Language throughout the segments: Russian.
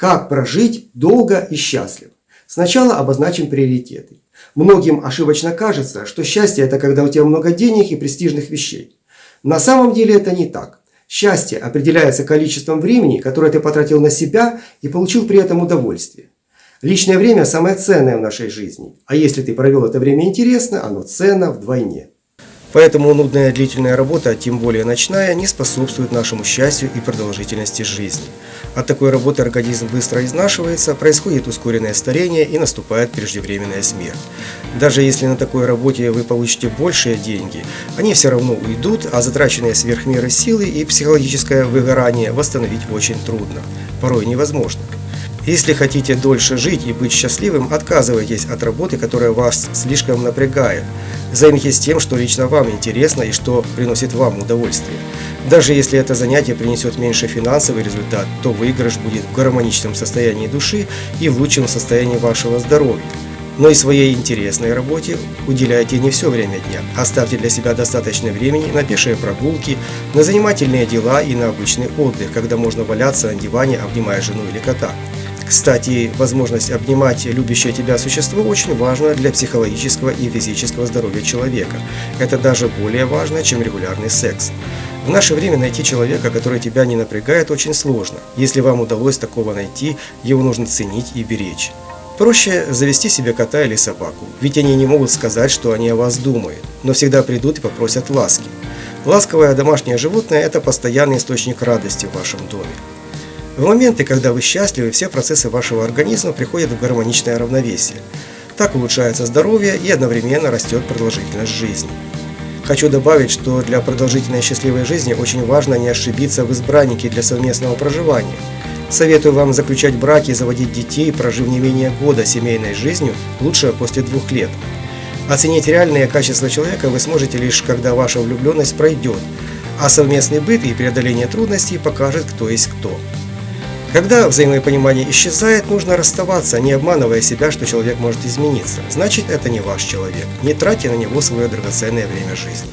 Как прожить долго и счастливо? Сначала обозначим приоритеты. Многим ошибочно кажется, что счастье – это когда у тебя много денег и престижных вещей. На самом деле это не так. Счастье определяется количеством времени, которое ты потратил на себя и получил при этом удовольствие. Личное время самое ценное в нашей жизни, а если ты провел это время интересно, оно ценно вдвойне. Поэтому нудная длительная работа, тем более ночная, не способствует нашему счастью и продолжительности жизни. От такой работы организм быстро изнашивается, происходит ускоренное старение и наступает преждевременная смерть. Даже если на такой работе вы получите большие деньги, они все равно уйдут, а затраченные сверх меры силы и психологическое выгорание восстановить очень трудно, порой невозможно. Если хотите дольше жить и быть счастливым, отказывайтесь от работы, которая вас слишком напрягает. Займитесь тем, что лично вам интересно и что приносит вам удовольствие. Даже если это занятие принесет меньше финансовый результат, то выигрыш будет в гармоничном состоянии души и в лучшем состоянии вашего здоровья. Но и своей интересной работе уделяйте не все время дня. Оставьте для себя достаточно времени на пешие прогулки, на занимательные дела и на обычный отдых, когда можно валяться на диване, обнимая жену или кота. Кстати, возможность обнимать любящее тебя существо очень важна для психологического и физического здоровья человека. Это даже более важно, чем регулярный секс. В наше время найти человека, который тебя не напрягает, очень сложно. Если вам удалось такого найти, его нужно ценить и беречь. Проще завести себе кота или собаку, ведь они не могут сказать, что они о вас думают, но всегда придут и попросят ласки. Ласковое домашнее животное – это постоянный источник радости в вашем доме. В моменты, когда вы счастливы, все процессы вашего организма приходят в гармоничное равновесие. Так улучшается здоровье и одновременно растет продолжительность жизни. Хочу добавить, что для продолжительной счастливой жизни очень важно не ошибиться в избраннике для совместного проживания. Советую вам заключать браки и заводить детей, прожив не менее года семейной жизнью, лучше после 2 лет. Оценить реальные качества человека вы сможете лишь, когда ваша влюбленность пройдет, а совместный быт и преодоление трудностей покажет, кто есть кто. Когда взаимопонимание исчезает, нужно расставаться, не обманывая себя, что человек может измениться. Значит, это не ваш человек. Не тратьте на него свое драгоценное время жизни.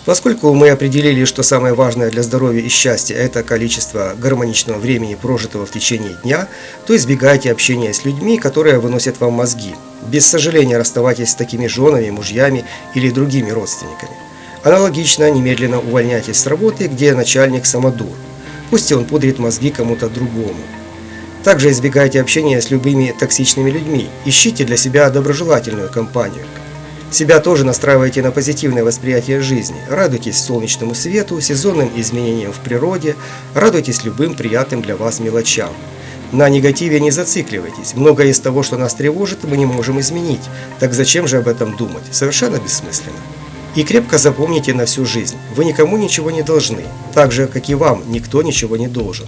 Поскольку мы определили, что самое важное для здоровья и счастья – это количество гармоничного времени, прожитого в течение дня, то избегайте общения с людьми, которые выносят вам мозги. Без сожаления расставайтесь с такими женами, мужьями или другими родственниками. Аналогично, немедленно увольняйтесь с работы, где начальник самодур. Пусть он пудрит мозги кому-то другому. Также избегайте общения с любыми токсичными людьми. Ищите для себя доброжелательную компанию. Себя тоже настраивайте на позитивное восприятие жизни. Радуйтесь солнечному свету, сезонным изменениям в природе, радуйтесь любым приятным для вас мелочам. На негативе не зацикливайтесь. Многое из того, что нас тревожит, мы не можем изменить. Так зачем же об этом думать? Совершенно бессмысленно. И крепко запомните на всю жизнь, вы никому ничего не должны, так же, как и вам никто ничего не должен.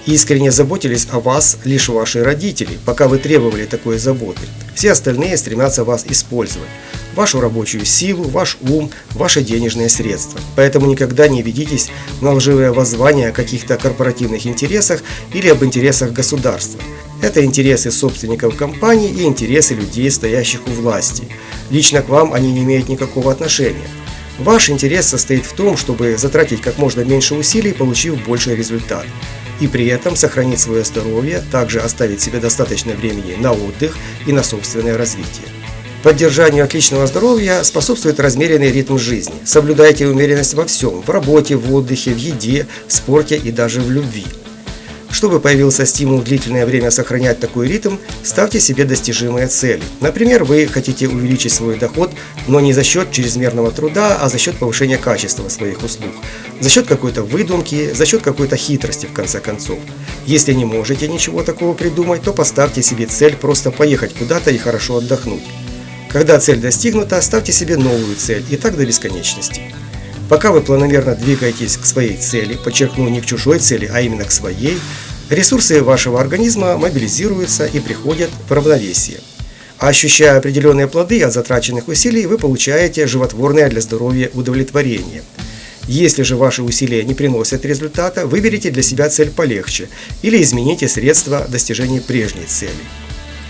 Искренне заботились о вас лишь ваши родители, пока вы требовали такой заботы. Все остальные стремятся вас использовать. Вашу рабочую силу, ваш ум, ваши денежные средства. Поэтому никогда не ведитесь на лживые воззвания о каких-то корпоративных интересах или об интересах государства. Это интересы собственников компаний и интересы людей, стоящих у власти. Лично к вам они не имеют никакого отношения. Ваш интерес состоит в том, чтобы затратить как можно меньше усилий, получив больший результат. И при этом сохранить свое здоровье, также оставить себе достаточно времени на отдых и на собственное развитие. Поддержанию отличного здоровья способствует размеренный ритм жизни. Соблюдайте умеренность во всем – в работе, в отдыхе, в еде, в спорте и даже в любви. Чтобы появился стимул длительное время сохранять такой ритм, ставьте себе достижимые цели. Например, вы хотите увеличить свой доход, но не за счет чрезмерного труда, а за счет повышения качества своих услуг. За счет какой-то выдумки, за счет какой-то хитрости, в конце концов. Если не можете ничего такого придумать, то поставьте себе цель просто поехать куда-то и хорошо отдохнуть. Когда цель достигнута, ставьте себе новую цель, и так до бесконечности. Пока вы планомерно двигаетесь к своей цели, подчеркну, не к чужой цели, а именно к своей, ресурсы вашего организма мобилизируются и приходят в равновесие. А ощущая определенные плоды от затраченных усилий, вы получаете животворное для здоровья удовлетворение. Если же ваши усилия не приносят результата, выберите для себя цель полегче или измените средства достижения прежней цели.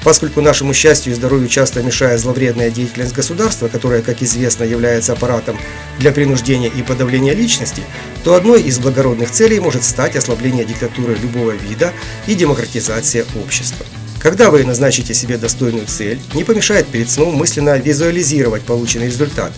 Поскольку нашему счастью и здоровью часто мешает зловредная деятельность государства, которая, как известно, является аппаратом для принуждения и подавления личности, то одной из благородных целей может стать ослабление диктатуры любого вида и демократизация общества. Когда вы назначите себе достойную цель, не помешает перед сном мысленно визуализировать полученный результат.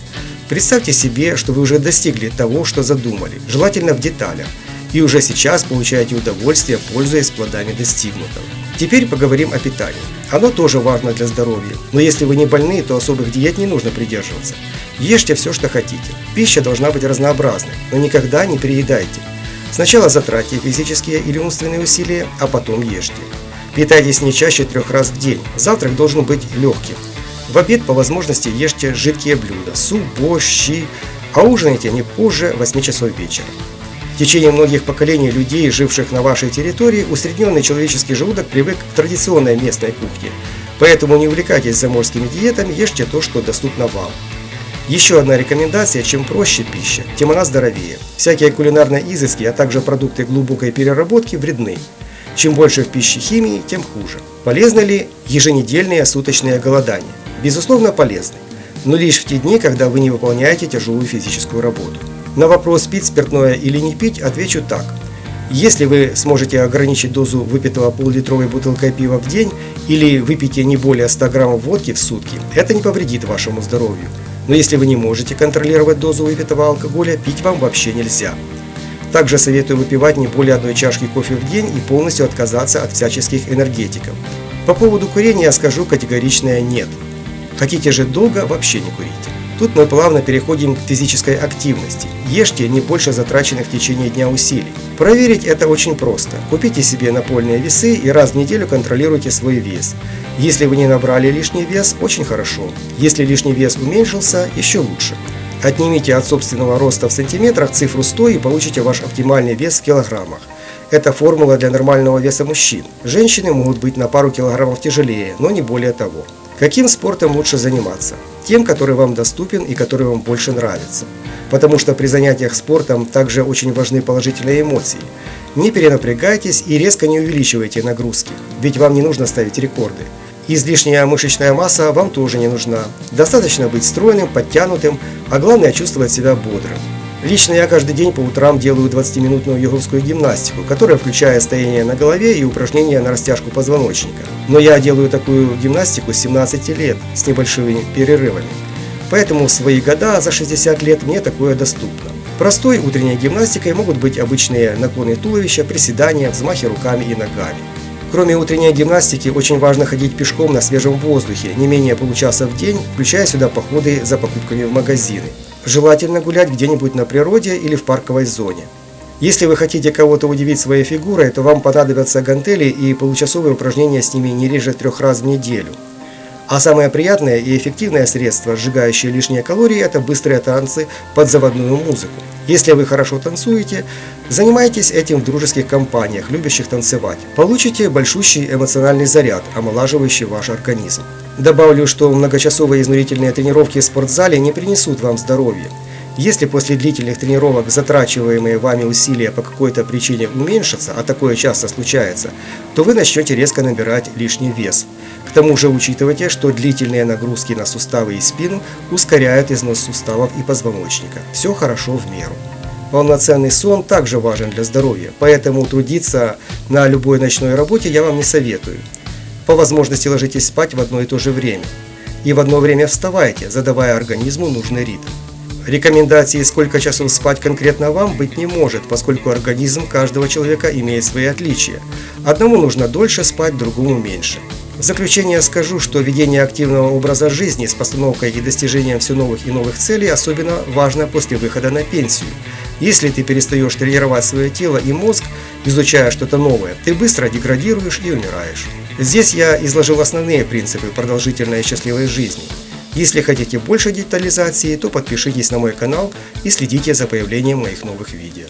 Представьте себе, что вы уже достигли того, что задумали, желательно в деталях, и уже сейчас получаете удовольствие, пользуясь плодами достигнутого. Теперь поговорим о питании. Оно тоже важно для здоровья, но если вы не больны, то особых диет не нужно придерживаться. Ешьте все, что хотите. Пища должна быть разнообразной, но никогда не переедайте. Сначала затратьте физические или умственные усилия, а потом ешьте. Питайтесь не чаще 3 раз в день. Завтрак должен быть легким. В обед по возможности ешьте жидкие блюда, суп, борщ, щи, а ужинайте не позже 8 часов вечера. В течение многих поколений людей, живших на вашей территории, усредненный человеческий желудок привык к традиционной местной кухне. Поэтому не увлекайтесь заморскими диетами, ешьте то, что доступно вам. Еще одна рекомендация: чем проще пища, тем она здоровее. Всякие кулинарные изыски, а также продукты глубокой переработки вредны. Чем больше в пище химии, тем хуже. Полезны ли еженедельные суточные голодания? Безусловно, полезны, но лишь в те дни, когда вы не выполняете тяжелую физическую работу. На вопрос, пить спиртное или не пить, отвечу так. Если вы сможете ограничить дозу выпитого пол-литровой бутылкой пива в день или выпьете не более 100 граммов водки в сутки, это не повредит вашему здоровью. Но если вы не можете контролировать дозу выпитого алкоголя, пить вам вообще нельзя. Также советую выпивать не более 1 чашки кофе в день и полностью отказаться от всяческих энергетиков. По поводу курения я скажу категоричное «нет». Хотите жить долго – вообще не курите. Тут мы плавно переходим к физической активности. Ешьте не больше затраченных в течение дня усилий. Проверить это очень просто. Купите себе напольные весы и раз в неделю контролируйте свой вес. Если вы не набрали лишний вес, очень хорошо. Если лишний вес уменьшился, еще лучше. Отнимите от собственного роста в сантиметрах цифру 100 и получите ваш оптимальный вес в килограммах. Это формула для нормального веса мужчин. Женщины могут быть на пару килограммов тяжелее, но не более того. Каким спортом лучше заниматься? Тем, который вам доступен и который вам больше нравится. Потому что при занятиях спортом также очень важны положительные эмоции. Не перенапрягайтесь и резко не увеличивайте нагрузки, ведь вам не нужно ставить рекорды. Излишняя мышечная масса вам тоже не нужна. Достаточно быть стройным, подтянутым, а главное чувствовать себя бодрым. Лично я каждый день по утрам делаю 20-минутную йоговскую гимнастику, которая включает стояние на голове и упражнения на растяжку позвоночника. Но я делаю такую гимнастику с 17 лет, с небольшими перерывами. Поэтому в свои года, за 60 лет, мне такое доступно. Простой утренней гимнастикой могут быть обычные наклоны туловища, приседания, взмахи руками и ногами. Кроме утренней гимнастики, очень важно ходить пешком на свежем воздухе, не менее получаса в день, включая сюда походы за покупками в магазины. Желательно гулять где-нибудь на природе или в парковой зоне. Если вы хотите кого-то удивить своей фигурой, то вам понадобятся гантели и получасовые упражнения с ними не реже 3 раз в неделю. А самое приятное и эффективное средство, сжигающее лишние калории, это быстрые танцы под заводную музыку. Если вы хорошо танцуете, занимайтесь этим в дружеских компаниях, любящих танцевать. Получите большущий эмоциональный заряд, омолаживающий ваш организм. Добавлю, что многочасовые изнурительные тренировки в спортзале не принесут вам здоровья. Если после длительных тренировок затрачиваемые вами усилия по какой-то причине уменьшатся, а такое часто случается, то вы начнете резко набирать лишний вес. К тому же учитывайте, что длительные нагрузки на суставы и спину ускоряют износ суставов и позвоночника. Все хорошо в меру. Полноценный сон также важен для здоровья, поэтому трудиться на любой ночной работе я вам не советую. По возможности ложитесь спать в одно и то же время. И в одно время вставайте, задавая организму нужный ритм. Рекомендации, сколько часов спать конкретно вам, быть не может, поскольку организм каждого человека имеет свои отличия. Одному нужно дольше спать, другому меньше. В заключение скажу, что ведение активного образа жизни с постановкой и достижением все новых и новых целей особенно важно после выхода на пенсию. Если ты перестаешь тренировать свое тело и мозг, изучая что-то новое, ты быстро деградируешь и умираешь. Здесь я изложил основные принципы продолжительной и счастливой жизни. Если хотите больше детализации, то подпишитесь на мой канал и следите за появлением моих новых видео.